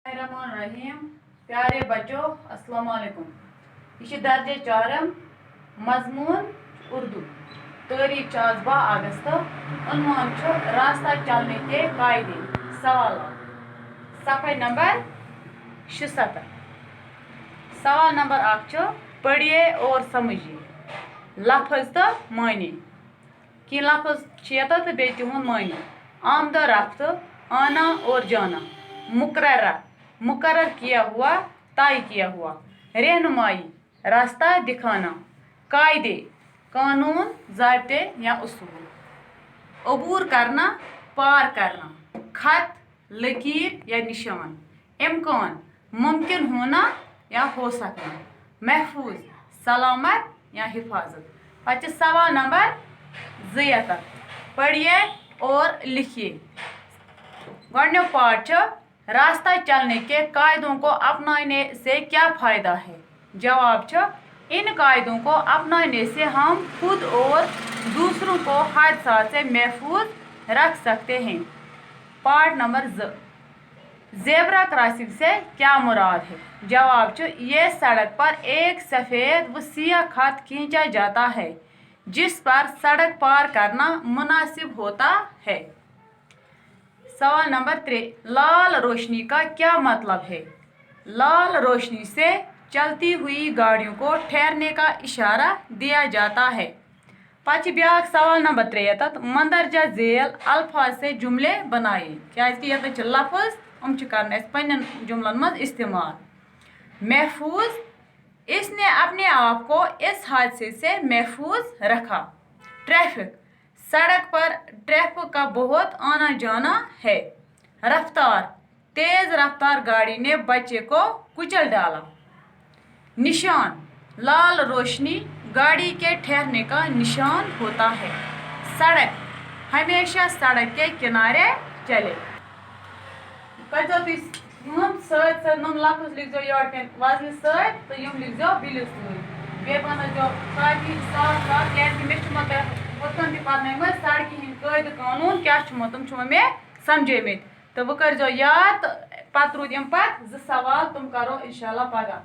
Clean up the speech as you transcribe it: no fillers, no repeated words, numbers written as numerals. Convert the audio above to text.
रहीम प्यारे बच्चों अस्सलाम वालेकुम। यह दर्जे चारम मजमून उर्दू तारीख 12 अगस्त उन्वान रास्ता चलने के कायदे सवाल सफ़ा नंबर 76। सवाल नंबर 1 पढ़िए और समझिए लफ्ज़ तो माने कि लफ्ज़ तो बे तिहुंद माने आमद रफ्त आना और जाना मुकर्रर किया हुआ तय किया हुआ रहनुमाई रास्ता दिखाना कायदे कानून ज़ाब्ते या उसूल अबूर करना पार करना खत लकीर या निशान इम्कान मुमकिन होना या हो सकना महफूज सलामत या हिफाजत। पच सवाल नंबर 2 पढ़िए और लिखिए। गो पाठ रास्ता चलने के कायदों को अपनाने से क्या फ़ायदा है। जवाब इन कायदों को अपनाने से हम खुद और दूसरों को हादसा से महफूज रख सकते हैं। पार्ट नंबर ज़ेब्रा क्रॉसिंग से क्या मुराद है। जवाब ये सड़क पर एक सफ़ेद व सिया खत खींचा जाता है जिस पर सड़क पार करना मुनासिब होता है। सवाल नंबर 3 लाल रोशनी का क्या मतलब है। लाल रोशनी से चलती हुई गाड़ियों को ठहरने का इशारा दिया जाता है। पच ब्याक सवाल नंबर 3 मंदरजा झेल अल्फाज से जुमले बनाए क्या ये लफ्ज़ कर पन्न जुमलन मज इस्तेमाल। महफूज इसने अपने आप को इस हादसे से महफूज रखा। ट्रैफिक सड़क पर ट्रैफिक का बहुत आना जाना है। रफ्तार तेज रफ्तार गाड़ी ने बच्चे को कुचल डाला। निशान लाल रोशनी गाड़ी के ठहरने का निशान होता है। सड़क हमेशा सड़क के किनारे चले। लफ्ज़ लिख दो वजन सत तो यम लिख दो बिल बे बनो काफी साफ साफ क्या पे सड़क हंद कायद कानून क्या तुम मे समझे तो वह कर याद पत रूद 2 सवाल तुम करो इंशाल्लाह पगह।